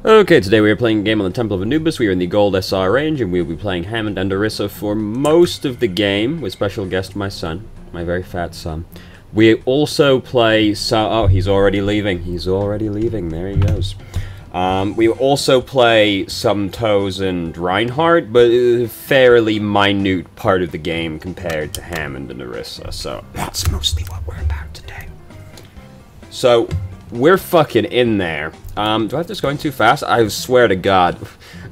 Okay, today we are playing a game on the Temple of Anubis. We are in the Gold SR range, and we will be playing Hammond and Orisa for most of the game, with special guest my son, my very fat son. We also play oh, he's already leaving. He's already leaving. There he goes. We also play some Toes and Reinhardt, but a fairly minute part of the game compared to Hammond and Orisa, so that's mostly what we're about today. So, we're fucking in there. Do I have this going too fast? I swear to God.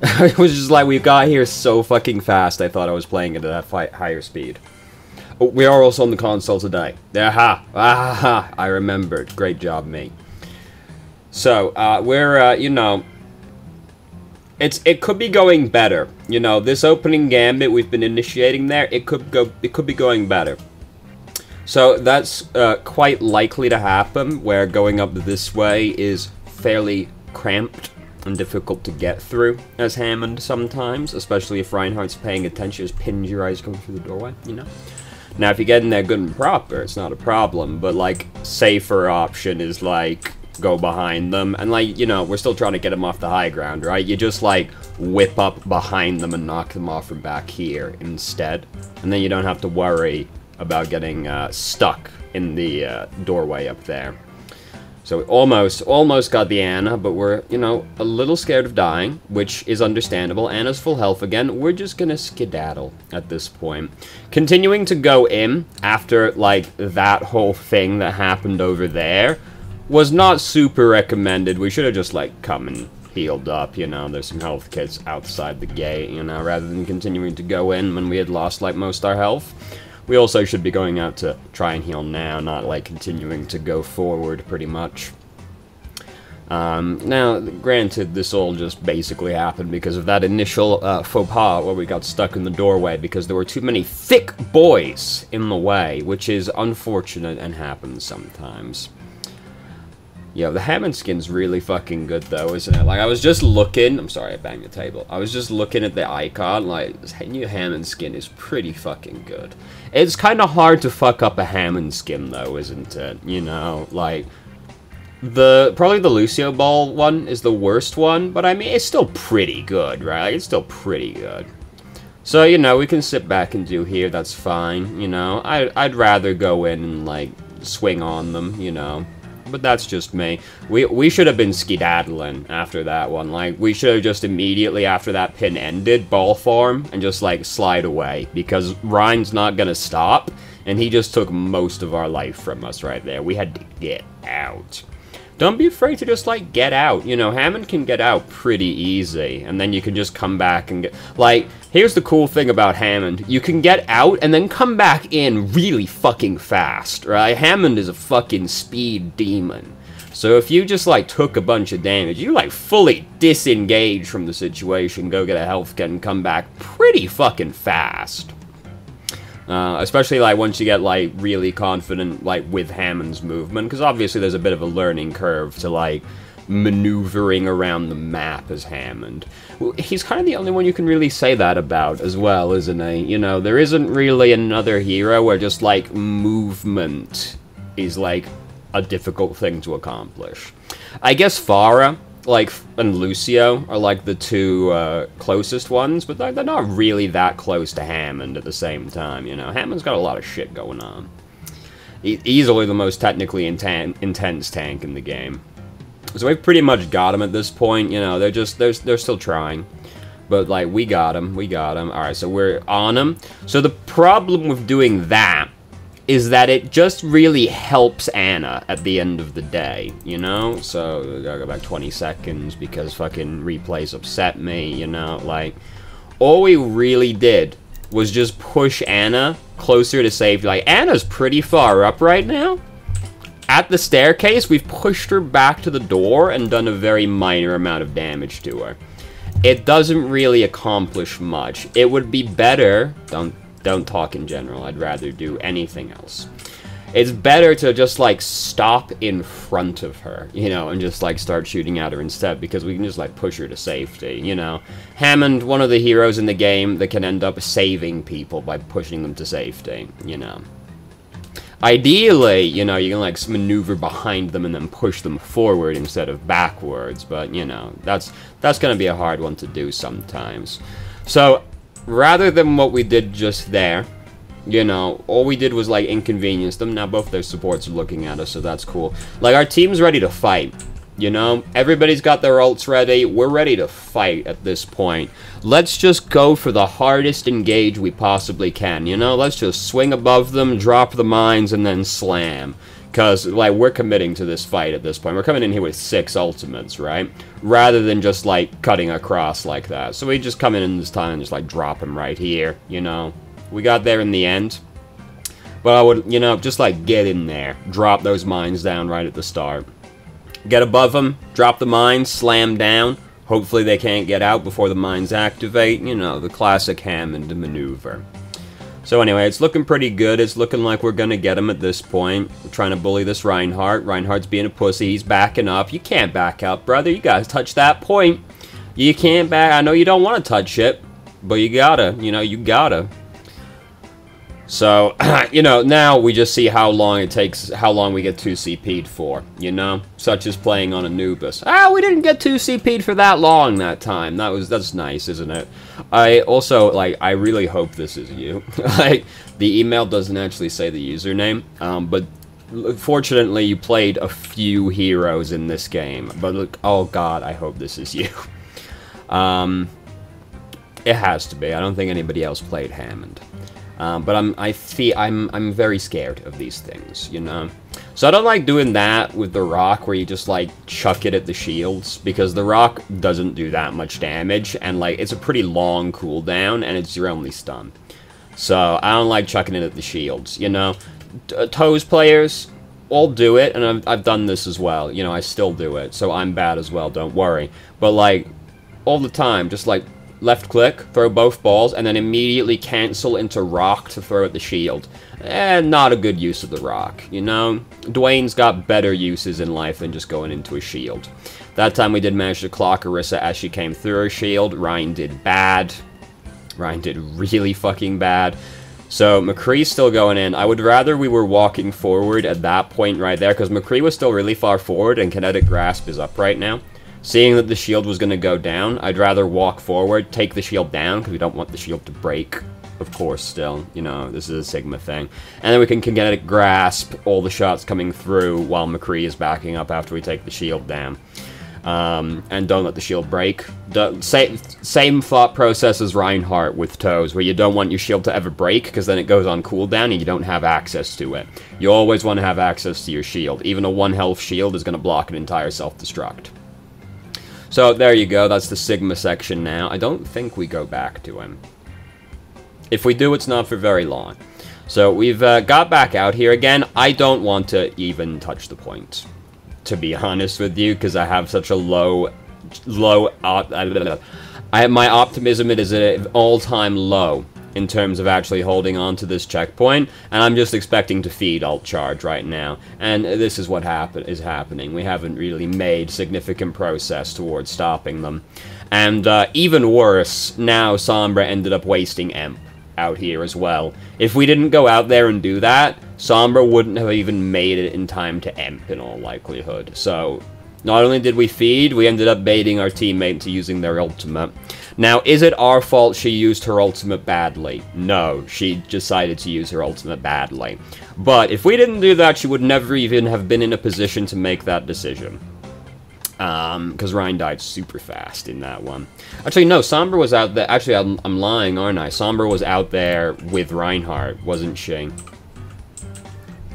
It was just like, we got here so fucking fast, I thought I was playing it at a higher speed. Oh, we are also on the console today. Aha! Aha! I remembered. Great job, me. So, we're, you know... It could be going better. You know, this opening gambit we've been initiating there, it could be going better. So that's quite likely to happen, where going up this way is fairly cramped and difficult to get through as Hammond sometimes, especially if Reinhardt's paying attention, just pins your eyes coming through the doorway, you know? Now, if you get in there good and proper, it's not a problem, but, like, safer option is, like, go behind them, and, like, you know, we're still trying to get them off the high ground, right? You just, like, whip up behind them and knock them off from back here instead, and then you don't have to worry about getting stuck in the doorway up there. So we almost got the Anna, but we're, you know, a little scared of dying, which is understandable. Anna's full health again. We're just gonna skedaddle at this point. Continuing to go in after, like, that whole thing that happened over there was not super recommended. We should have just, like, come and healed up, you know. There's some health kits outside the gate, you know, rather than continuing to go in when we had lost, like, most our health. We also should be going out to try and heal now, not, like, continuing to go forward, pretty much. Now, granted, this all just basically happened because of that initial faux pas where we got stuck in the doorway because there were too many thick boys in the way, which is unfortunate and happens sometimes. Yo, the Hammond skin's really fucking good, though, isn't it? Like, I was just looking... I'm sorry, I banged the table. I was just looking at the icon, like, this new Hammond skin is pretty fucking good. It's kind of hard to fuck up a Hammond skin, though, isn't it? You know, like... Probably the Lucio Ball one is the worst one, but I mean, it's still pretty good, right? Like, it's still pretty good. So, you know, we can sit back and do here, that's fine, you know? I'd rather go in and, like, swing on them, you know? But that's just me. We should have been skedaddling after that one. Like, we should have just immediately after that pin ended, ball form, and just, like, slide away. Because Ryan's not gonna stop, and he just took most of our life from us right there. We had to get out. Don't be afraid to just, like, get out. You know, Hammond can get out pretty easy, and then you can just come back and get... Like, here's the cool thing about Hammond. You can get out and then come back in really fucking fast, right? Hammond is a fucking speed demon. So if you just, like, took a bunch of damage, you, like, fully disengage from the situation, go get a health kit, and come back pretty fucking fast. Especially, like, once you get, like, really confident, like, with Hammond's movement, because obviously there's a bit of a learning curve to, like, maneuvering around the map as Hammond. He's kind of the only one you can really say that about as well, isn't he? You know, there isn't really another hero where just, like, movement is, like, a difficult thing to accomplish. I guess Pharah, like, and Lucio are, like, the two closest ones, but they're not really that close to Hammond at the same time, you know? Hammond's got a lot of shit going on. Easily the most technically intense tank in the game. So we've pretty much got him at this point, you know, they're still trying. But, like, we got him. Alright, so we're on him. So the problem with doing that is that it just really helps Anna at the end of the day, you know? So, we gotta go back 20 seconds because fucking replays upset me, you know? Like, all we really did was just push Anna closer to safety. Like, Anna's pretty far up right now. At the staircase, we've pushed her back to the door and done a very minor amount of damage to her. It doesn't really accomplish much. It would be better... Don't talk in general, I'd rather do anything else. It's better to just, like, stop in front of her, you know, and just, like, start shooting at her instead, because we can just, like, push her to safety, you know. Hammond, one of the heroes in the game that can end up saving people by pushing them to safety, you know. Ideally, you know, you can, like, maneuver behind them and then push them forward instead of backwards, but, you know, that's gonna be a hard one to do sometimes. So, rather than what we did just there, you know, all we did was, like, inconvenience them. Now both their supports are looking at us, so that's cool. Like, our team's ready to fight. You know, everybody's got their ults ready. We're ready to fight at this point. Let's just go for the hardest engage we possibly can, you know? Let's just swing above them, drop the mines, and then slam. Because, like, we're committing to this fight at this point. We're coming in here with 6 ultimates, right? Rather than just, like, cutting across like that. So we just come in this time and just, like, drop them right here, you know? We got there in the end. But I would, you know, just, like, get in there. Drop those mines down right at the start. Get above them, drop the mines, slam down. Hopefully they can't get out before the mines activate. You know, the classic Hammond maneuver. So anyway, it's looking pretty good. It's looking like we're going to get him at this point. We're trying to bully this Reinhardt. Reinhardt's being a pussy. He's backing up. You can't back up, brother. You guys touch that point. You can't back. I know you don't want to touch it, but you gotta. You know, you gotta. So, you know, now we just see how long it takes, how long we get 2CP'd for, you know? Such as playing on Anubis. Ah, we didn't get 2CP'd for that long that time. That's nice, isn't it? I also, like, I really hope this is you. Like, the email doesn't actually say the username, but fortunately you played a few heroes in this game. But look, oh god, I hope this is you. It has to be. I don't think anybody else played Hammond. But I'm very scared of these things, you know? So I don't like doing that with the rock, where you just, like, chuck it at the shields, because the rock doesn't do that much damage, and, like, it's a pretty long cooldown, and it's your only stun. So I don't like chucking it at the shields, you know? Toes players, all do it, and I've done this as well, you know, I still do it, so I'm bad as well, don't worry. But, like, all the time, just, like, left click, throw both balls, and then immediately cancel into rock to throw at the shield. Not a good use of the rock, you know? Dwayne's got better uses in life than just going into a shield. That time we did manage to clock Orisa as she came through her shield. Ryan did bad. Ryan did really fucking bad. So McCree's still going in. I would rather we were walking forward at that point right there, because McCree was still really far forward, and Kinetic Grasp is up right now. Seeing that the shield was going to go down, I'd rather walk forward, take the shield down, because we don't want the shield to break, of course, still. You know, this is a Sigma thing. And then we can Kinetic Grasp all the shots coming through while McCree is backing up after we take the shield down. And don't let the shield break. Same thought process as Reinhardt with Toes, where you don't want your shield to ever break, because then it goes on cooldown and you don't have access to it. You always want to have access to your shield. Even a 1 health shield is going to block an entire self-destruct. So, there you go, that's the Sigma section now. I don't think we go back to him. If we do, it's not for very long. So, we've got back out here again. I don't want to even touch the point, to be honest with you, because I have such a my optimism is at an all-time low in terms of actually holding on to this checkpoint, and I'm just expecting to feed alt charge right now, and this is what is happening. We haven't really made significant progress towards stopping them, and even worse, now Sombra ended up wasting Emp out here as well. If we didn't go out there and do that, Sombra wouldn't have even made it in time to Emp in all likelihood. So not only did we feed, we ended up baiting our teammate into using their ultimate. Now, is it our fault she used her ultimate badly? No, she decided to use her ultimate badly. But if we didn't do that, she would never even have been in a position to make that decision. Because Ryan died super fast in that one. Actually, no, Sombra was out there. Actually, I'm lying, aren't I? Sombra was out there with Reinhardt, wasn't she?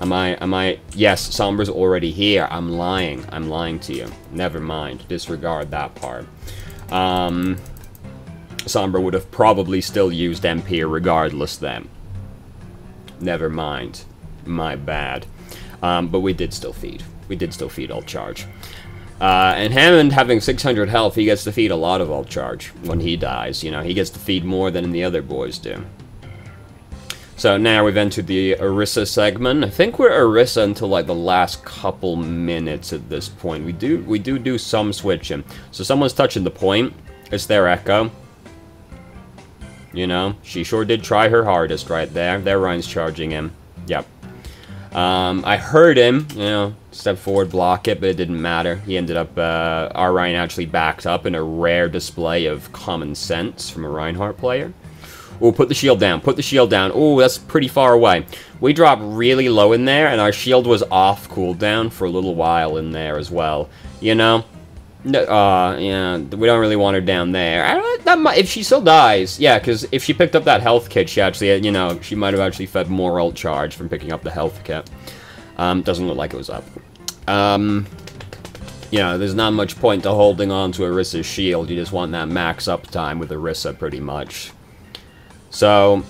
Am I? Yes, Sombra's already here. I'm lying to you. Never mind. Disregard that part. Sombra would have probably still used MP regardless then. Never mind. My bad. But we did still feed. We did still feed alt charge. And Hammond, having 600 health, he gets to feed a lot of alt charge when he dies. You know, he gets to feed more than the other boys do. So now we've entered the Orisa segment. I think we're Orisa until like the last couple minutes at this point. We do some switching. So someone's touching the point. It's their Echo. You know, she sure did try her hardest right there. There, Ryan's charging him. Yep. I heard him, you know, step forward, block it, but it didn't matter. He ended up, our Ryan actually backed up in a rare display of common sense from a Reinhardt player. Oh, put the shield down, put the shield down. Oh, that's pretty far away. We dropped really low in there, and our shield was off cooldown for a little while in there as well. You know? Yeah, we don't really want her down there. If she still dies, yeah, because if she picked up that health kit, she actually, you know, she might have actually fed more ult charge from picking up the health kit. Doesn't look like it was up. You know, there's not much point to holding on to Orisa's shield. You just want that max uptime with Orisa, pretty much. So,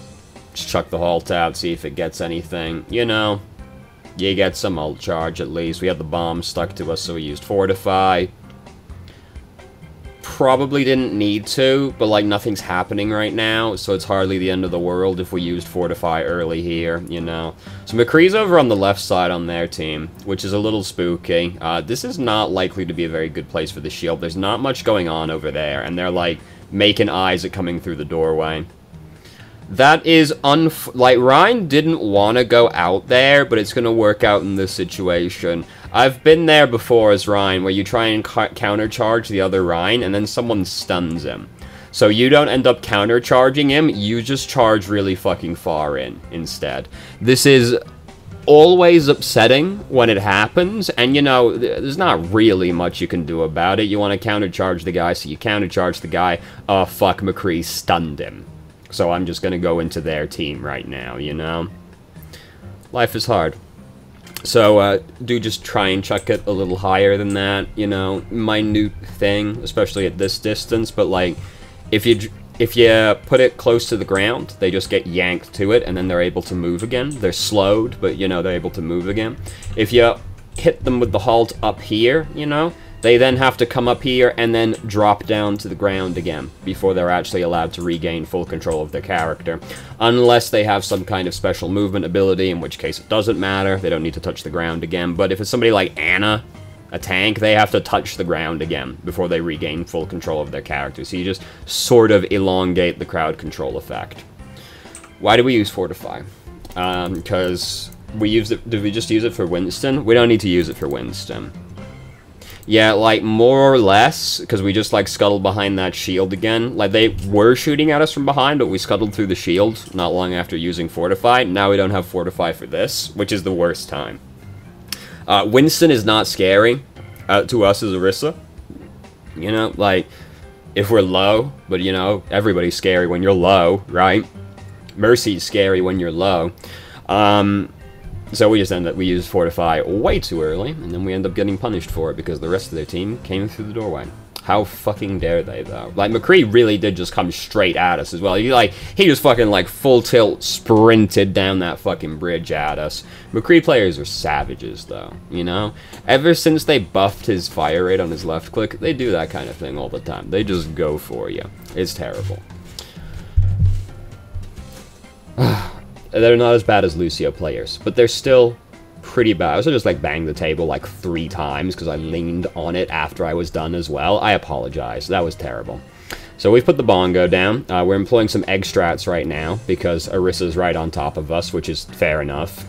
just chuck the halt out, see if it gets anything. You know, you get some ult charge at least. We had the bomb stuck to us, so we used Fortify. Probably didn't need to, but like nothing's happening right now, so it's hardly the end of the world if we used Fortify early here, you know. So McCree's over on the left side on their team, which is a little spooky. This is not likely to be a very good place for the shield. There's not much going on over there, and they're like making eyes at coming through the doorway. That is like, Ryan didn't want to go out there, but it's going to work out in this situation. I've been there before as Ryan, where you try and countercharge the other Ryan, and then someone stuns him. So you don't end up countercharging him, you just charge really fucking far in instead. This is always upsetting when it happens, and you know, there's not really much you can do about it. You want to countercharge the guy, so you countercharge the guy. Oh, fuck, McCree stunned him. So I'm just gonna go into their team right now, you know? Life is hard. So, do just try and chuck it a little higher than that, you know? Minute thing, especially at this distance, but like, if you put it close to the ground, they just get yanked to it, and then they're able to move again. They're slowed, but, you know, they're able to move again. If you hit them with the halt up here, you know, they then have to come up here and then drop down to the ground again before they're actually allowed to regain full control of their character. Unless they have some kind of special movement ability, in which case it doesn't matter. They don't need to touch the ground again. But if it's somebody like Anna, a tank, they have to touch the ground again before they regain full control of their character. So you just sort of elongate the crowd control effect. Why do we use Fortify? Because we used it. Did we just use it for Winston? We don't need to use it for Winston. Yeah, like, more or less, because we just, like, scuttled behind that shield again. Like, they were shooting at us from behind, but we scuttled through the shield not long after using Fortify. Now we don't have Fortify for this, which is the worst time. Winston is not scary to us as Orisa. You know, like, if we're low, but, you know, everybody's scary when you're low, right? Mercy's scary when you're low. So we just we use Fortify way too early, and then we end up getting punished for it because the rest of their team came through the doorway. How fucking dare they, though? Like, McCree really did just come straight at us as well. He just fucking, like, full tilt sprinted down that fucking bridge at us. McCree players are savages, though, you know? Ever since they buffed his fire rate on his left click, they do that kind of thing all the time. They just go for you. It's terrible. They're not as bad as Lucio players, but they're still pretty bad. I also just, like, banged the table, like, 3 times because I leaned on it after I was done as well. I apologize. That was terrible. So we've put the bongo down. We're employing some egg strats right now because Orisa's right on top of us, which is fair enough.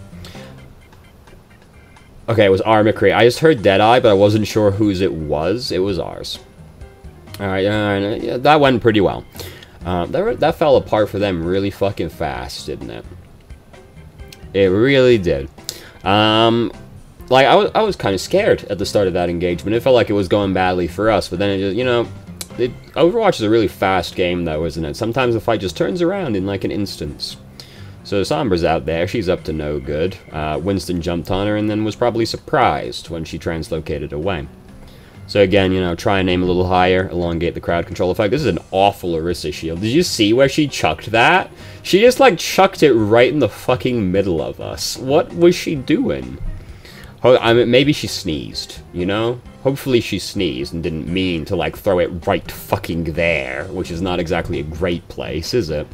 Okay, it was our McCree. I just heard Deadeye, but I wasn't sure whose it was. It was ours. Alright, yeah, that went pretty well. That fell apart for them really fucking fast, didn't it? It really did. Like, I was kind of scared at the start of that engagement. It felt like it was going badly for us, but then it just, you know, Overwatch is a really fast game, though, isn't it? Sometimes the fight just turns around in, like, an instance. So Sombra's out there. She's up to no good. Winston jumped on her and then was probably surprised when she translocated away. So again, you know, try and aim a little higher, elongate the crowd control effect. This is an awful Orisa shield. Did you see where she chucked that? She just, like, chucked it right in the fucking middle of us. What was she doing? I mean, maybe she sneezed, you know? Hopefully she sneezed and didn't mean to, like, throw it right fucking there, which is not exactly a great place, is it?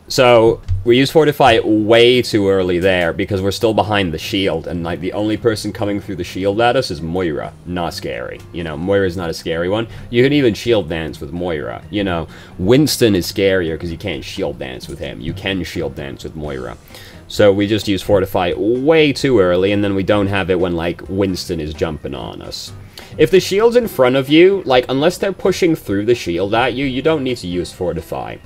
So, we use Fortify way too early there because we're still behind the shield, and, like, the only person coming through the shield at us is Moira. Not scary. You know, Moira's not a scary one. You can even shield dance with Moira. You know, Winston is scarier because you can't shield dance with him. You can shield dance with Moira. So we just use Fortify way too early, and then we don't have it when, like, Winston is jumping on us. If the shield's in front of you, like, unless they're pushing through the shield at you, you don't need to use Fortify.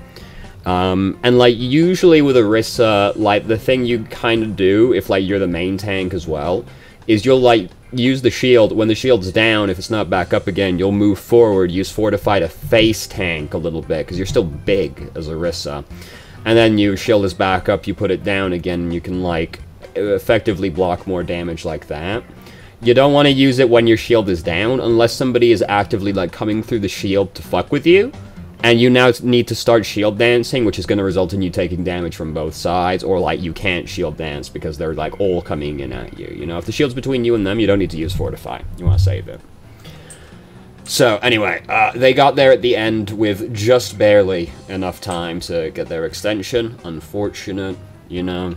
And, like, usually with Orisa, like, the thing you kind of do, if, like, you're the main tank as well, is you'll, like, use the shield. When the shield's down, if it's not back up again, you'll move forward, use Fortify to face tank a little bit, because you're still big as Orisa. And then you shield is back up, you put it down again, and you can, like, effectively block more damage like that. You don't want to use it when your shield is down, unless somebody is actively, like, coming through the shield to fuck with you. And you now need to start shield dancing, which is going to result in you taking damage from both sides, or, like, you can't shield dance because they're, like, all coming in at you. You know, if the shield's between you and them, you don't need to use Fortify. You want to save it. So, anyway, they got there at the end with just barely enough time to get their extension. Unfortunate, you know.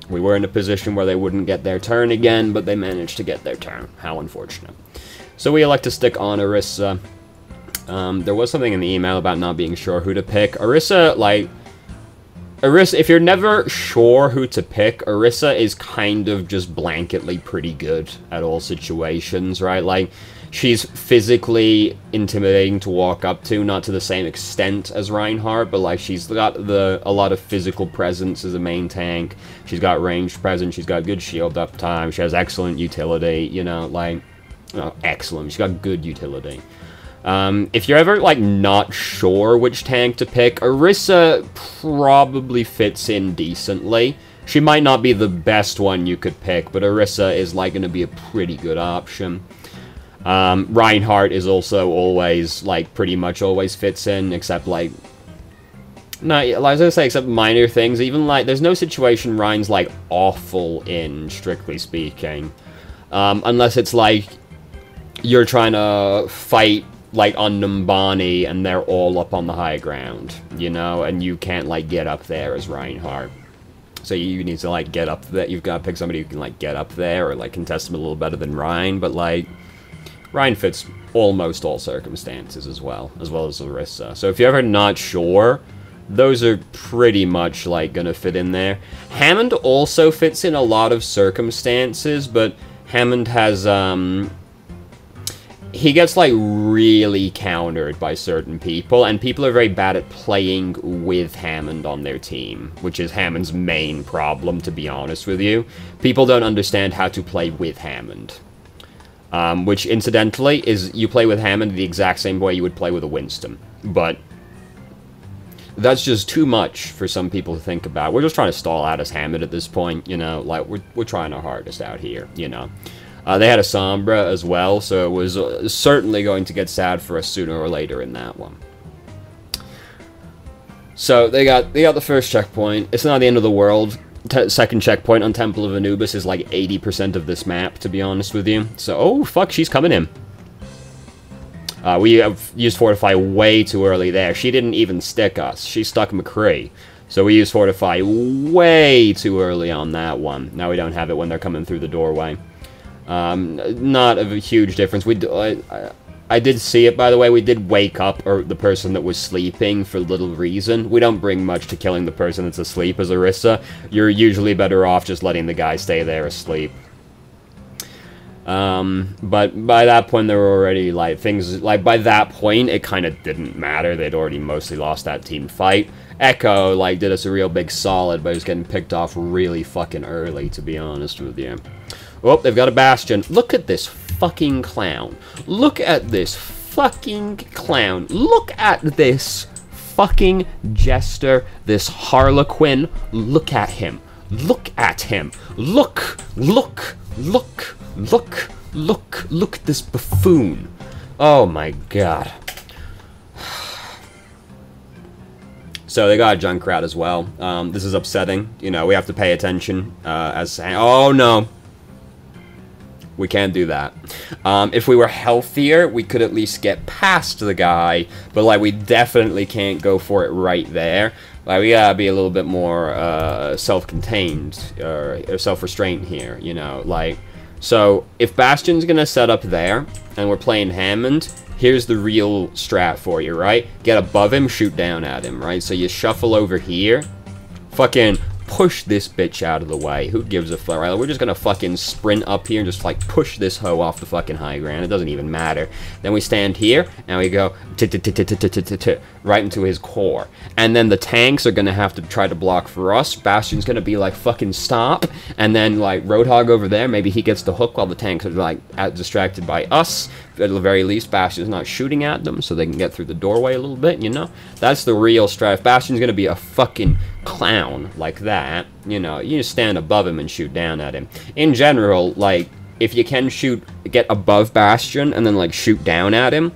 We were in a position where they wouldn't get their turn again, but they managed to get their turn. How unfortunate. So we elect to stick on Orisa. There was something in the email about not being sure who to pick. Orisa, like... Orisa, if you're never sure who to pick, Orisa is kind of just blanketly pretty good at all situations, right? Like, she's physically intimidating to walk up to, not to the same extent as Reinhardt, but, like, she's got a lot of physical presence as a main tank. She's got ranged presence, she's got good shield uptime, she has excellent utility, you know, like... excellent, she's got good utility. If you're ever, like, not sure which tank to pick, Orisa probably fits in decently. She might not be the best one you could pick, but Orisa is, like, going to be a pretty good option. Reinhardt is also always, like, pretty much always fits in, except, like... No, I was gonna say, except minor things. Even, like, there's no situation Rein's, like, awful in, strictly speaking. Unless it's, like, you're trying to fight, like, on Numbani, and they're all up on the high ground, you know? And you can't, like, get up there as Reinhardt. So you need to, like, get up there. You've got to pick somebody who can, like, get up there, or, like, contest them a little better than Rein, but, like... Rein fits almost all circumstances as well as Orisa. So if you're ever not sure, those are pretty much, like, gonna fit in there. Hammond also fits in a lot of circumstances, but Hammond has, he gets, like, really countered by certain people, and people are very bad at playing with Hammond on their team, which is Hammond's main problem, to be honest with you. People don't understand how to play with Hammond. Which, incidentally, is you play with Hammond the exact same way you would play with a Winston. But that's just too much for some people to think about. We're just trying to stall out as Hammond at this point, you know? Like, we're trying our hardest out here, you know? They had a Sombra as well, so it was certainly going to get sad for us sooner or later in that one. So, they got the first checkpoint. It's not the end of the world. Second checkpoint on Temple of Anubis is like 80% of this map, to be honest with you. So, oh, fuck, she's coming in. We have used Fortify way too early there. She didn't even stick us. She stuck McCree. So we used Fortify way too early on that one. Now we don't have it when they're coming through the doorway. Not a huge difference. I did see it, by the way. We did wake up or the person that was sleeping for little reason. We don't bring much to killing the person that's asleep as Orisa. You're usually better off just letting the guy stay there asleep. But by that point, there were already, like, things... Like, by that point, it kind of didn't matter. They'd already mostly lost that team fight. Echo, like, did us a real big solid, but he was getting picked off really fucking early, to be honest with you. Oh, they've got a Bastion. Look at this fucking clown. Look at this fucking clown. Look at this fucking jester, this harlequin. Look at him. Look at him. Look, look, look, look, look, look at this buffoon. Oh my god. So they got a Junkrat as well. This is upsetting. You know, we have to pay attention as... Oh no. We can't do that. If we were healthier, we could at least get past the guy, but, like, we definitely can't go for it right there. Like, we gotta be a little bit more, self-contained, or self-restraint here, you know, like... So, if Bastion's gonna set up there, and we're playing Hammond, here's the real strat for you, right? Get above him, shoot down at him, right? So you shuffle over here, fucking push this bitch out of the way. Who gives a fuck, right? We're just gonna fucking sprint up here and just, like, push this hoe off the fucking high ground. It doesn't even matter. Then we stand here, and we go right into his core. And then the tanks are gonna have to try to block for us. Bastion's gonna be like, fucking stop. And then, like, Roadhog over there, maybe he gets the hook while the tanks are, like, distracted by us. At the very least, Bastion's not shooting at them, so they can get through the doorway a little bit, you know? That's the real strife. Bastion's gonna be a fucking clown like that, you know? You just stand above him and shoot down at him. In general, like, if you can get above Bastion and then, like, shoot down at him,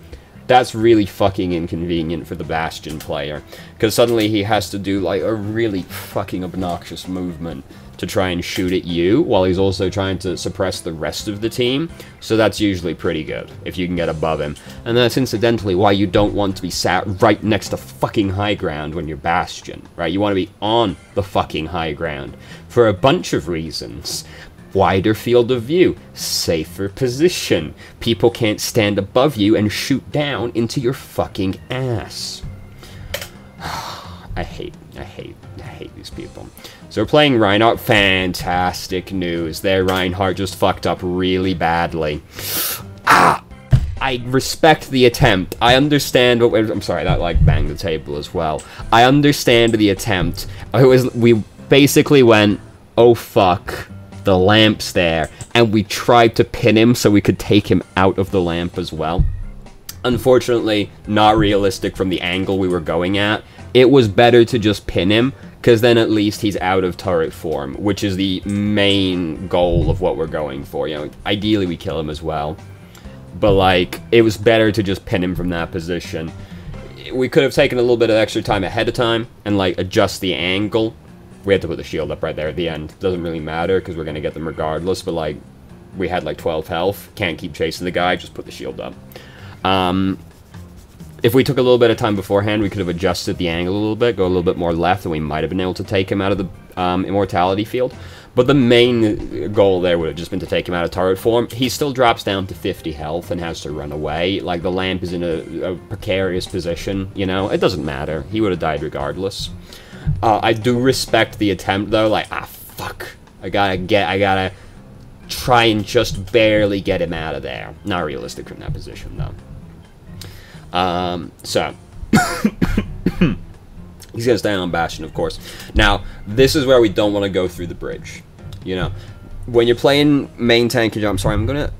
that's really fucking inconvenient for the Bastion player. Because suddenly he has to do, like, a really fucking obnoxious movement to try and shoot at you, while he's also trying to suppress the rest of the team. So that's usually pretty good, if you can get above him. And that's incidentally why you don't want to be sat right next to fucking high ground when you're Bastion, right? You want to be on the fucking high ground, for a bunch of reasons. Wider field of view, safer position, people can't stand above you and shoot down into your fucking ass. I hate these people. So we're playing Reinhardt. Fantastic news. There, Reinhardt just fucked up really badly. I respect the attempt. I understand what I'm sorry, that, like, banged the table as well. I understand the attempt. We basically went, oh fuck, the lamp's there, and we tried to pin him so we could take him out of the lamp as well. Unfortunately, not realistic from the angle we were going at. It was better to just pin him, because then at least he's out of turret form, which is the main goal of what we're going for. You know, ideally we kill him as well, but, like, it was better to just pin him from that position. We could have taken a little bit of extra time ahead of time and, like, adjust the angle. We had to put the shield up right there at the end. Doesn't really matter, because we're going to get them regardless, but, like, we had, like, 12 health. Can't keep chasing the guy, just put the shield up. If we took a little bit of time beforehand, we could have adjusted the angle a little bit, go a little bit more left, and we might have been able to take him out of the immortality field. But the main goal there would have just been to take him out of turret form. He still drops down to 50 health and has to run away. Like, the lamp is in a precarious position, you know? It doesn't matter. He would have died regardless. I do respect the attempt, though. Like, fuck. I gotta try and just barely get him out of there. Not realistic from that position, though. So he's gonna stay on Bastion, of course. Now, this is where we don't want to go through the bridge. You know, when you're playing main tank, I'm sorry, I'm gonna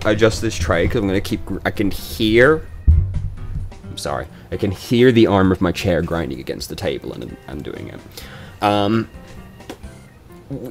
adjust this tray because I'm gonna keep. I can hear the arm of my chair grinding against the table, and I'm doing it.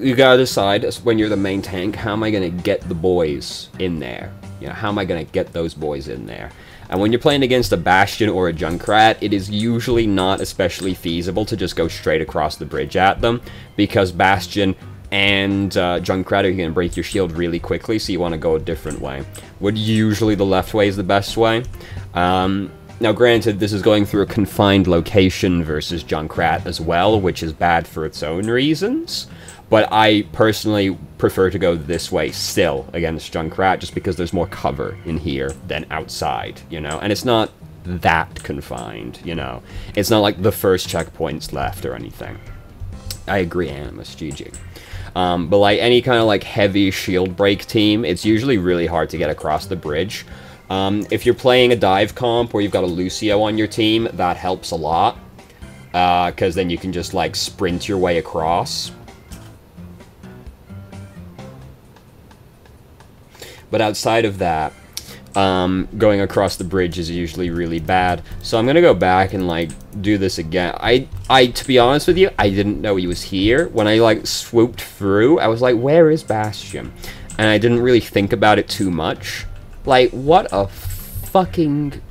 You gotta decide when you're the main tank, how am I gonna get the boys in there? You know, how am I gonna get those boys in there? And when you're playing against a Bastion or a Junkrat, it is usually not especially feasible to just go straight across the bridge at them, because Bastion and Junkrat are going to break your shield really quickly, so you want to go a different way. Usually the left way is the best way. Now granted, this is going through a confined location versus Junkrat as well, which is bad for its own reasons. But I personally prefer to go this way still against Junkrat, just because there's more cover in here than outside, you know? And it's not that confined, you know? It's not like the first checkpoint's left or anything. I agree, Animus, GG. But like any kind of like heavy shield break team, it's usually really hard to get across the bridge. If you're playing a dive comp where you've got a Lucio on your team, that helps a lot. Because then you can just like sprint your way across. But outside of that, going across the bridge is usually really bad. So I'm gonna go back and like do this again. To be honest with you, I didn't know he was here. When I like swooped through, I was like, where is Bastion? And I didn't really think about it too much. Like, what a fucking...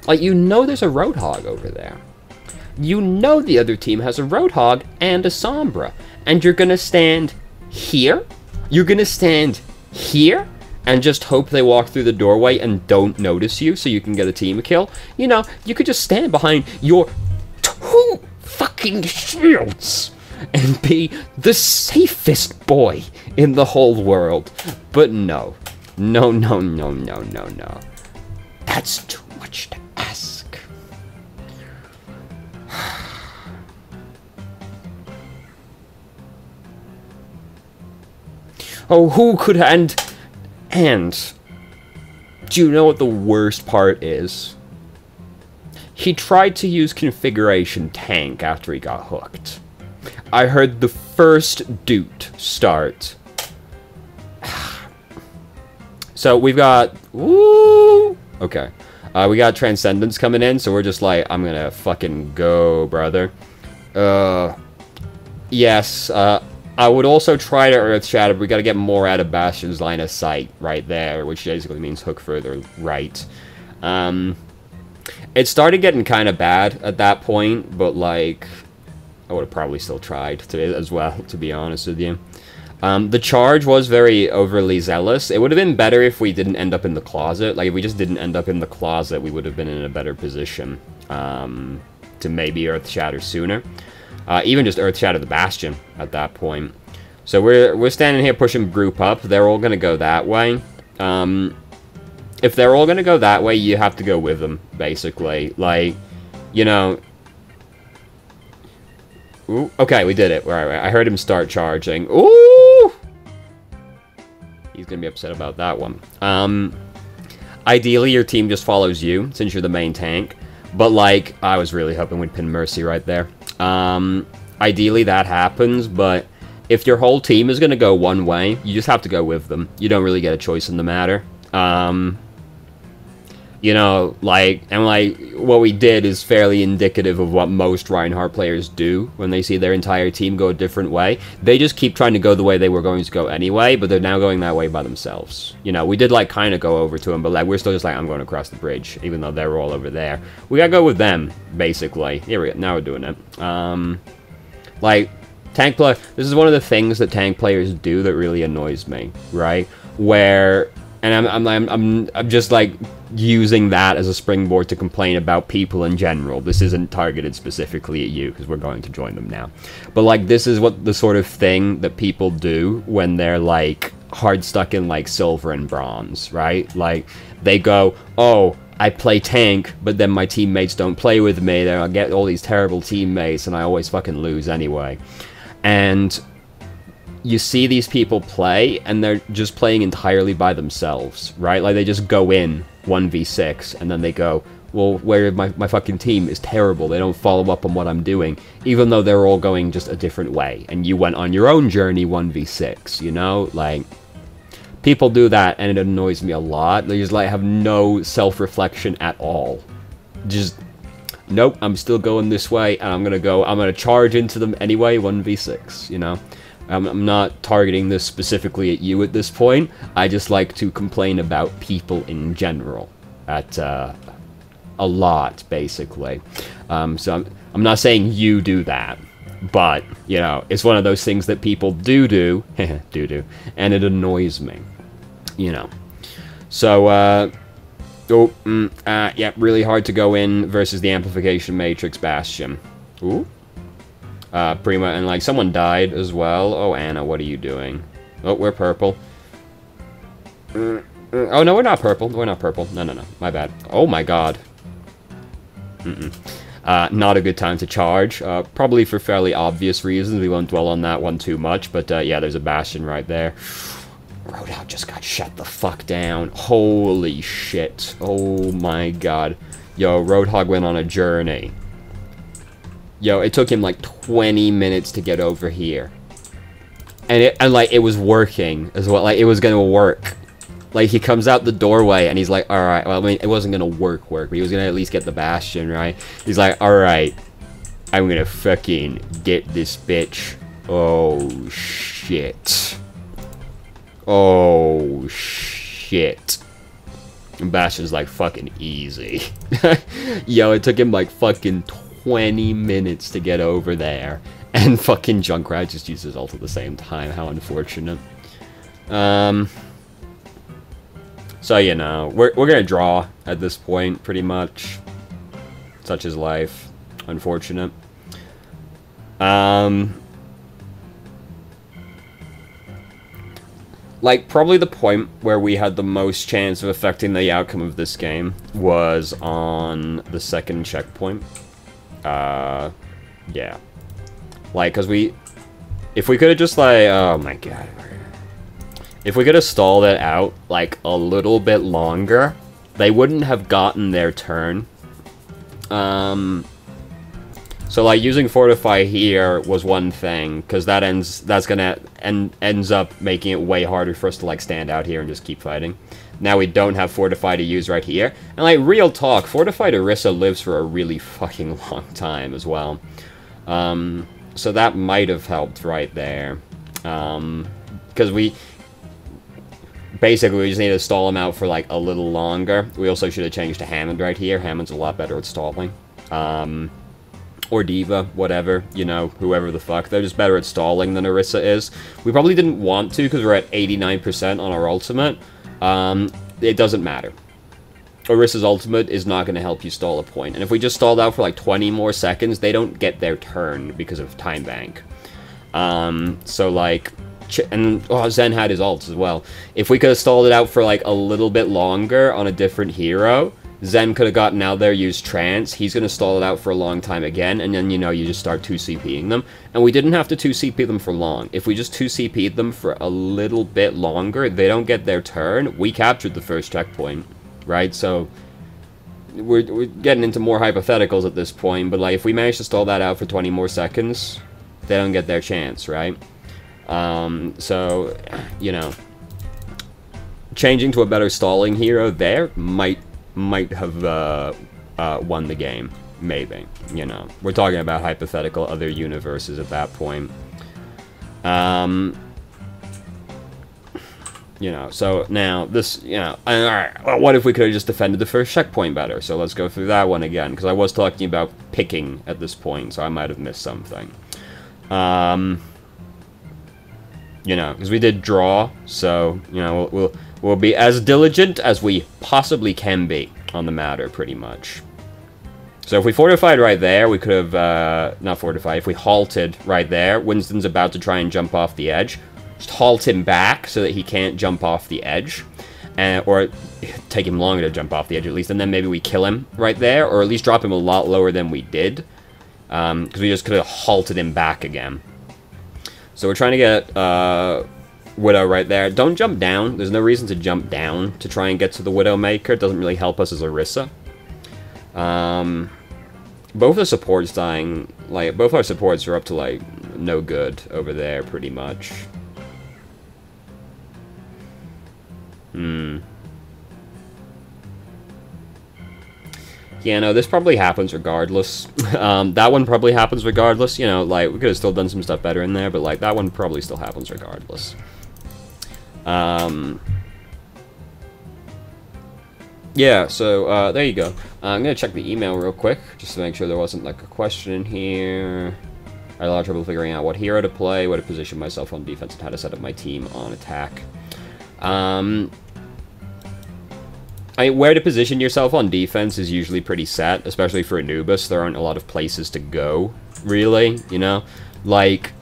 Like, you know there's a Roadhog over there. You know the other team has a Roadhog and a Sombra. And you're gonna stand here? You're gonna stand here and just hope they walk through the doorway and don't notice you so you can get a team kill? You know, you could just stand behind your 2 fucking shields and be the safest boy in the whole world. But no. No, no, no, no, no, no. That's too much to ask. Oh, who could... And do you know what the worst part is? He tried to use configuration tank after he got hooked. I heard the first doot start. So we've got... Woo! Okay. We got Transcendence coming in, so we're just like, I'm gonna fucking go, brother. Yes, I would also try to Earth Shatter, but we gotta get more out of Bastion's line of sight right there, which basically means hook further right. It started getting kind of bad at that point, but, like, I would have probably still tried to, as well, to be honest with you. The charge was very overly zealous. It would have been better if we didn't end up in the closet. Like, if we just didn't end up in the closet, we would have been in a better position to maybe Earth Shatter sooner. Even just Earth Shatter the Bastion at that point. So we're standing here pushing group up. They're all going to go that way. If they're all going to go that way, you have to go with them, basically. Like, you know... Ooh, okay, we did it. Right. I heard him start charging. Ooh! He's gonna be upset about that one. Ideally, your team just follows you, since you're the main tank. But, like, I was really hoping we'd pin Mercy right there. Ideally, that happens, but if your whole team is gonna go one way, you just have to go with them. You don't really get a choice in the matter. You know, like, and like, what we did is fairly indicative of what most Reinhardt players do when they see their entire team go a different way. They just keep trying to go the way they were going to go anyway, but they're now going that way by themselves. You know, we did, like, kind of go over to them, but, like, we're still just like, I'm going across the bridge, even though they're all over there. We gotta go with them, basically. Here we go, now we're doing it. Like, tank play, this is one of the things that tank players do that really annoys me, right? Where... And I'm just, like, using that as a springboard to complain about people in general. This isn't targeted specifically at you, because we're going to join them now. But, like, this is what the sort of thing that people do when they're, like, hard stuck in, like, silver and bronze, right? Like, they go, oh, I play tank, but then my teammates don't play with me. Then I get all these terrible teammates, and I always fucking lose anyway. And... you see these people play, and they're just playing entirely by themselves, right? Like, they just go in 1v6, and then they go, well, where my fucking team is terrible. They don't follow up on what I'm doing, even though they're all going just a different way. And you went on your own journey 1v6, you know? Like, people do that, and it annoys me a lot. They just, like, have no self-reflection at all. Just, nope, I'm still going this way, and I'm gonna charge into them anyway, 1v6, you know? I'm not targeting this specifically at you at this point. I just like to complain about people in general. At a lot, basically. So I'm not saying you do that. But, you know, it's one of those things that people do, and it annoys me. You know. So, yeah, really hard to go in versus the Amplification Matrix Bastion. Ooh. Prima, and, like, someone died as well. Oh, Anna, what are you doing? Oh, we're purple. Oh, no, we're not purple. We're not purple. No, my bad. Oh, my god. Not a good time to charge. Probably for fairly obvious reasons. We won't dwell on that one too much, but, yeah, there's a Bastion right there. Roadhog just got shut the fuck down. Holy shit. Oh, my god. Yo, Roadhog went on a journey. Yo, it took him like 20 minutes to get over here. And like, it was working as well. Like, it was gonna work. Like, he comes out the doorway and he's like, alright, well, I mean, it wasn't gonna work, but he was gonna at least get the Bastion, right? He's like, alright, I'm gonna fucking get this bitch. Oh, shit. Oh, shit. And Bastion's like, fucking easy. Yo, it took him like fucking 20 minutes to get over there, and fucking Junkrat just uses ult at the same time. How unfortunate. So, you know, we're gonna draw at this point, pretty much. Such is life. Unfortunate. Like, probably the point where we had the most chance of affecting the outcome of this game was on the second checkpoint. Yeah. Like, cause if we could've just, like, oh my god. If we could have stalled it out, like, a little bit longer, they wouldn't have gotten their turn. So, like, using Fortify here was one thing, because ends up making it way harder for us to, like, stand out here and just keep fighting. Now we don't have Fortify to use right here. And, like, real talk, Fortified Orisa lives for a really fucking long time as well. So that might have helped right there. Because we just need to stall him out for, like, a little longer. We also should have changed to Hammond right here. Hammond's a lot better at stalling. Or Diva, whatever, you know, whoever the fuck. They're just better at stalling than Orisa is. We probably didn't want to, because we're at 89% on our ultimate. It doesn't matter. Orisa's ultimate is not going to help you stall a point. And if we just stalled out for like 20 more seconds, they don't get their turn because of time bank. So like, Zen had his ults as well. If we could have stalled it out for like a little bit longer on a different hero, Zen could have gotten out there, used Trance, he's going to stall it out for a long time again, and then, you know, you just start 2CPing them. And we didn't have to 2CP them for long. If we just 2CP'd them for a little bit longer, they don't get their turn, we captured the first checkpoint, right? So, we're getting into more hypotheticals at this point, but, like, if we manage to stall that out for 20 more seconds, they don't get their chance, right? So, you know, changing to a better stalling hero there might have won the game, maybe, you know. We're talking about hypothetical other universes at that point. You know, so now this, you know, alright, well, what if we could have just defended the first checkpoint better? So let's go through that one again, because I was talking about picking at this point, so I might have missed something. You know, because we did draw, so, you know, we'll be as diligent as we possibly can be on the matter, pretty much. So if we fortified right there, we could have, not fortified, if we halted right there, Winston's about to try and jump off the edge, just halt him back so that he can't jump off the edge, or take him longer to jump off the edge at least, and then maybe we kill him right there, or at least drop him a lot lower than we did, because we just could have halted him back again. So we're trying to get Widow right there. Don't jump down. There's no reason to jump down to try and get to the Widowmaker. It doesn't really help us as Orisa. Both the supports dying, like, both our supports are up to, like, no good over there, pretty much. Yeah, no, this probably happens regardless. That one probably happens regardless, you know, like, we could have still done some stuff better in there, but, like, that one probably still happens regardless. Yeah, so, there you go. I'm gonna check the email real quick, just to make sure there wasn't, like, a question in here. I had a lot of trouble figuring out what hero to play, where to position myself on defense, and how to set up my team on attack. Where to position yourself on defense is usually pretty set, especially for Anubis. There aren't a lot of places to go, really, you know? Like,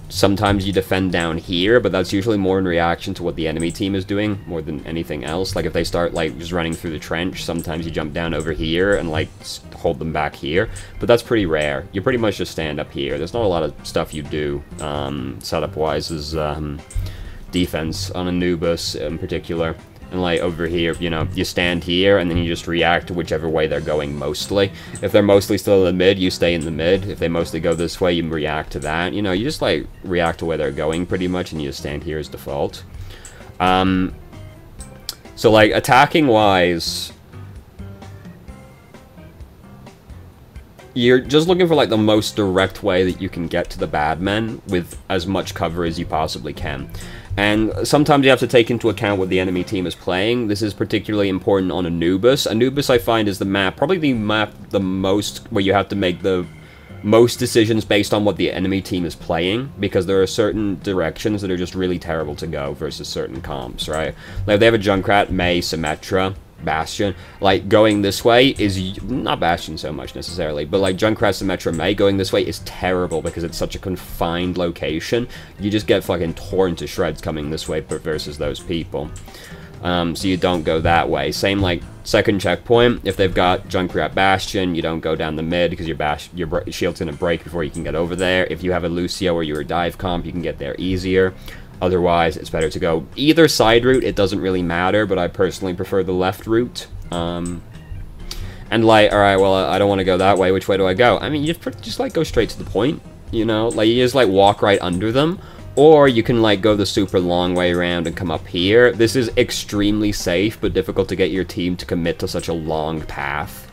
sometimes you defend down here, but that's usually more in reaction to what the enemy team is doing, more than anything else. Like, if they start, like, just running through the trench, sometimes you jump down over here and, like, hold them back here. But that's pretty rare. You pretty much just stand up here. There's not a lot of stuff you do, setup-wise, as defense on Anubis in particular. And, like, over here, you know, you stand here, and then you just react to whichever way they're going mostly. If they're mostly still in the mid, you stay in the mid. If they mostly go this way, you react to that. You know, you just, like, react to where they're going, pretty much, and you just stand here as default. So, like, attacking-wise, you're just looking for, like, the most direct way that you can get to the bad men with as much cover as you possibly can. And sometimes you have to take into account what the enemy team is playing. This is particularly important on Anubis. Anubis, I find, is the map, probably the map the most, where you have to make the most decisions based on what the enemy team is playing, because there are certain directions that are just really terrible to go versus certain comps, right? Like, if they have a Junkrat, Mei, Symmetra, Bastion, like, going this way is, not Bastion so much necessarily, but, like, Junkrat, Symmetra, Mei, going this way is terrible because it's such a confined location. You just get fucking torn to shreds coming this way versus those people. So you don't go that way. Same, like, second checkpoint, if they've got Junkrat, Bastion, you don't go down the mid because your shield's gonna break before you can get over there. If you have a Lucio or you're a dive comp, you can get there easier. Otherwise, it's better to go either side route. It doesn't really matter, but I personally prefer the left route. And like, alright, well, I don't want to go that way. Which way do I go? I mean, you just like, go straight to the point, you know? Like, you just, like, walk right under them. Or you can, like, go the super long way around and come up here. This is extremely safe, but difficult to get your team to commit to such a long path.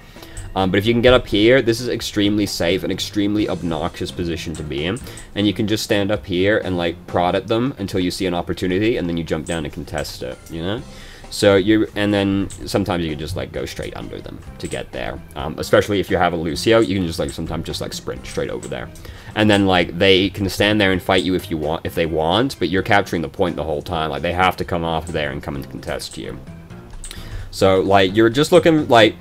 But if you can get up here, this is extremely safe and extremely obnoxious position to be in. And you can just stand up here and, like, prod at them until you see an opportunity, and then you jump down and contest it, you know? So and then sometimes you can just, like, go straight under them to get there. Especially if you have a Lucio, you can just, like, sometimes just, like, sprint straight over there. And then, like, they can stand there and fight you if they want, but you're capturing the point the whole time. Like, they have to come off there and come and contest you. So, like, you're just looking, like,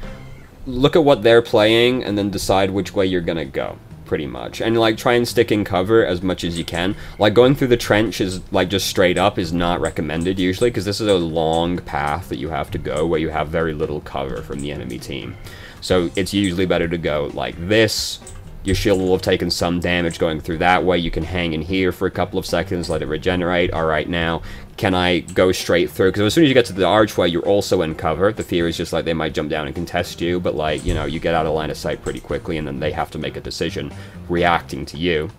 look at what they're playing and then decide which way you're gonna go, pretty much. And, like, try and stick in cover as much as you can. Like, going through the trench is, like, just straight up is not recommended usually, because this is a long path that you have to go where you have very little cover from the enemy team. So it's usually better to go like this. Your shield will have taken some damage going through that way. You can hang in here for a couple of seconds, let it regenerate. Alright, now, can I go straight through? Because as soon as you get to the archway, you're also in cover. The fear is just, like, they might jump down and contest you, but, like, you know, you get out of line of sight pretty quickly, and then they have to make a decision reacting to you.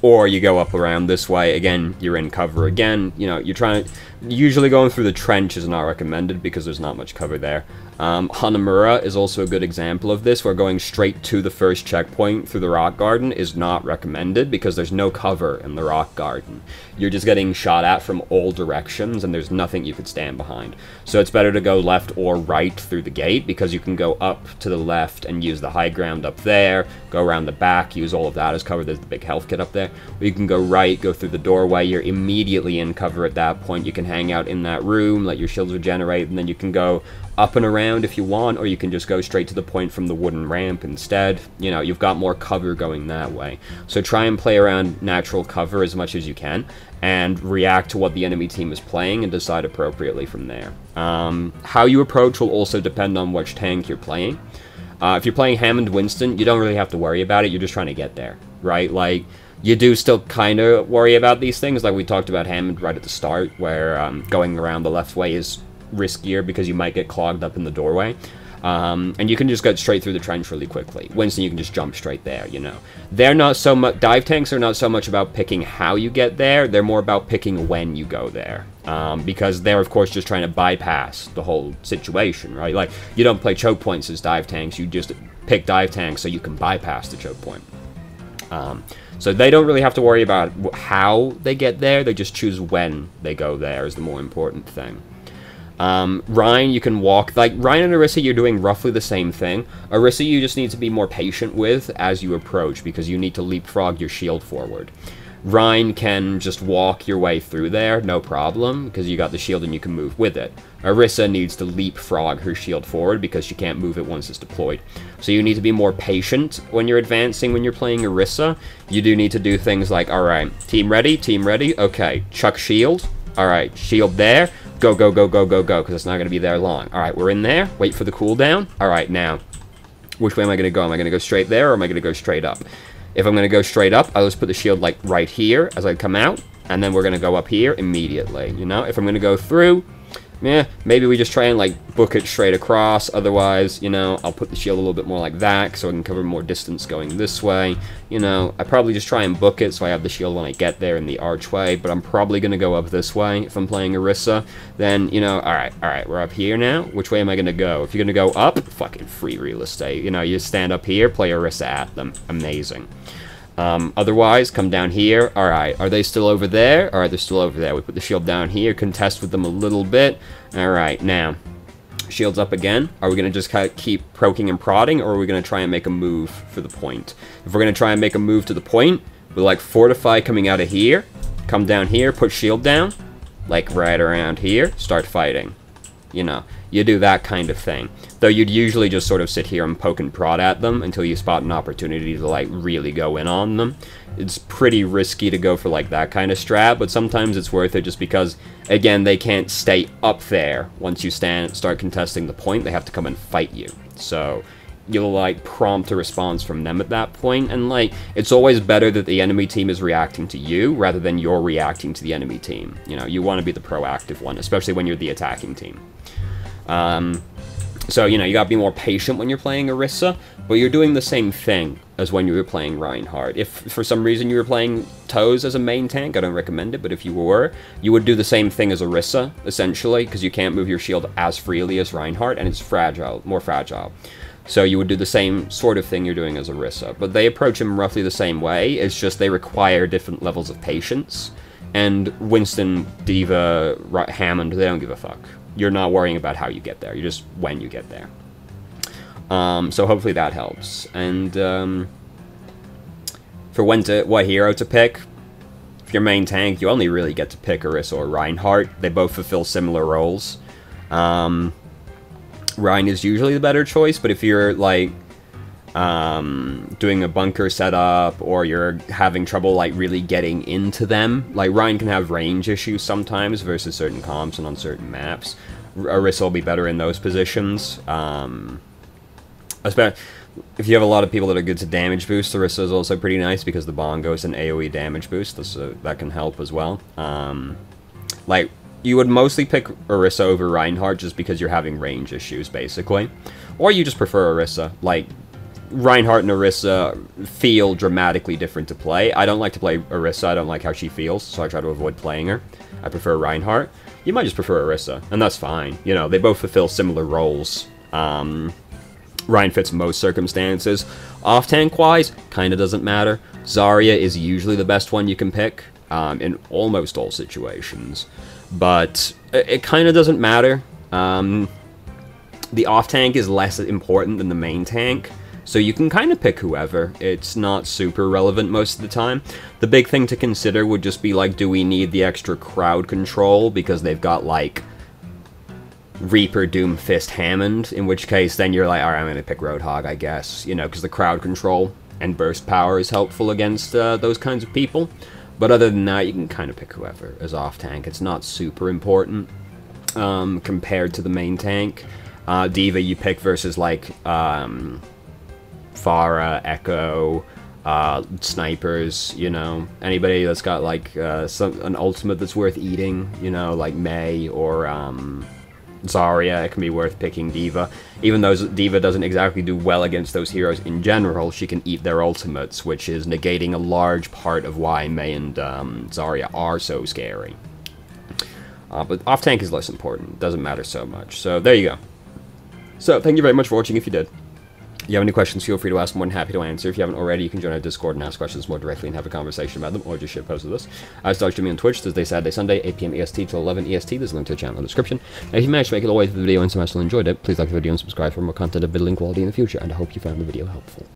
Or you go up around this way, again, you're in cover again, you know, you're trying to... Usually going through the trench is not recommended because there's not much cover there. Hanamura is also a good example of this, where going straight to the first checkpoint through the rock garden is not recommended because there's no cover in the rock garden. You're just getting shot at from all directions and there's nothing you could stand behind. So it's better to go left or right through the gate because you can go up to the left and use the high ground up there, go around the back, use all of that as cover. There's the big health kit up there. Or you can go right, go through the doorway, you're immediately in cover at that point. You can hang out in that room, let your shields regenerate, and then you can go up and around if you want, or you can just go straight to the point from the wooden ramp instead. You know, you've got more cover going that way. So try and play around natural cover as much as you can, and react to what the enemy team is playing and decide appropriately from there. How you approach will also depend on which tank you're playing. If you're playing Hammond Winston, you don't really have to worry about it, you're just trying to get there, right? Like, you do still kind of worry about these things, like we talked about Hammond right at the start, where going around the left way is riskier because you might get clogged up in the doorway. And you can just get straight through the trench really quickly. Winston, you can just jump straight there, you know. They're not so much... Dive tanks are not so much about picking how you get there, they're more about picking when you go there. Because they're, of course, just trying to bypass the whole situation, right? Like, you don't play choke points as dive tanks, you just pick dive tanks so you can bypass the choke point. So they don't really have to worry about how they get there, they just choose when they go there is the more important thing. Ryan, you can walk, like, Ryan and Orisa, you're doing roughly the same thing. Orisa, you just need to be more patient with as you approach, because you need to leapfrog your shield forward. Ryan can just walk your way through there, no problem, because you got the shield and you can move with it. Orisa needs to leapfrog her shield forward because she can't move it once it's deployed. So you need to be more patient when you're advancing, when you're playing Orisa. You do need to do things like, alright, team ready, okay, chuck shield, alright, shield there, go, go, go, go, go, go, because it's not going to be there long. Alright, we're in there, wait for the cooldown. Alright, now, which way am I going to go? Am I going to go straight there, or am I going to go straight up? If I'm going to go straight up, I'll just put the shield, like, right here as I come out, and then we're going to go up here immediately, you know? If I'm going to go through, yeah, maybe we just try and, like, book it straight across. Otherwise, you know, I'll put the shield a little bit more like that so I can cover more distance going this way. You know, I probably just try and book it so I have the shield when I get there in the archway, but I'm probably going to go up this way if I'm playing Orisa. Then, you know, alright, we're up here now. Which way am I going to go? If you're going to go up, fucking free real estate. You know, you stand up here, play Orisa at them. Amazing. Otherwise, come down here. Alright, are they still over there? Alright, they're still over there. We put the shield down here, contest with them a little bit. Alright, now, shield's up again. Are we going to just kind of keep poking and prodding, or are we going to try and make a move for the point? If we're going to try and make a move to the point, we'll, like, fortify coming out of here, come down here, put shield down, like, right around here, start fighting. You know, you do that kind of thing. Though you'd usually just sort of sit here and poke and prod at them until you spot an opportunity to, like, really go in on them. It's pretty risky to go for, like, that kind of strat, but sometimes it's worth it just because, again, they can't stay up there once you start contesting the point. They have to come and fight you. So you'll, like, prompt a response from them at that point, and, like, it's always better that the enemy team is reacting to you, rather than you're reacting to the enemy team. You know, you want to be the proactive one, especially when you're the attacking team. So, you know, you gotta be more patient when you're playing Orisa, but you're doing the same thing as when you were playing Reinhardt. If, for some reason, you were playing Toes as a main tank, I don't recommend it, but if you were, you would do the same thing as Orisa, essentially, because you can't move your shield as freely as Reinhardt, and it's fragile, more fragile. So you would do the same sort of thing you're doing as Orisa, but they approach him roughly the same way, it's just they require different levels of patience, and Winston, D.Va, Hammond, they don't give a fuck. You're not worrying about how you get there, you're just when you get there. So hopefully that helps. And for what hero to pick, if you're main tank, you only really get to pick Orisa or Reinhardt. They both fulfill similar roles. Rein is usually the better choice, but if you're, like, doing a bunker setup, or you're having trouble, like, really getting into them, like, Rein can have range issues sometimes versus certain comps and on certain maps. Orisa will be better in those positions. Especially if you have a lot of people that are good to damage boost, Orisa is also pretty nice because the bongo is an AoE damage boost, that can help as well. Like, you would mostly pick Orisa over Reinhardt just because you're having range issues, basically. Or you just prefer Orisa. Like, Reinhardt and Orisa feel dramatically different to play. I don't like to play Orisa, I don't like how she feels, so I try to avoid playing her. I prefer Reinhardt. You might just prefer Orisa, and that's fine. You know, they both fulfill similar roles. Rein fits most circumstances. Off-tank-wise, kinda doesn't matter. Zarya is usually the best one you can pick, in almost all situations. But it kinda doesn't matter. The off-tank is less important than the main tank, so you can kinda pick whoever. It's not super relevant most of the time. The big thing to consider would just be, like, do we need the extra crowd control, because they've got, like, Reaper, Doomfist, Hammond, in which case then you're like, alright, I'm gonna pick Roadhog, I guess, you know, because the crowd control and burst power is helpful against those kinds of people. But other than that, you can kind of pick whoever as off-tank. It's not super important compared to the main tank. D.Va you pick versus, like, Pharah, Echo, snipers, you know, anybody that's got, like, an ultimate that's worth eating, you know, like Mei or Zarya, it can be worth picking D.Va. Even though D.Va doesn't exactly do well against those heroes in general, she can eat their ultimates, which is negating a large part of why Mei and Zarya are so scary. But off-tank is less important, doesn't matter so much. So there you go. So thank you very much for watching if you did. If you have any questions, feel free to ask. I'm more than happy to answer. If you haven't already, you can join our Discord and ask questions more directly and have a conversation about them, or just shitpost with us. I start streaming on Twitch Thursday, Saturday, Sunday, 8 PM EST to 11 EST. There's a link to the channel in the description. And if you managed to make it all the way to the video and somehow still enjoyed it, please like the video and subscribe for more content of middling quality in the future, and I hope you found the video helpful.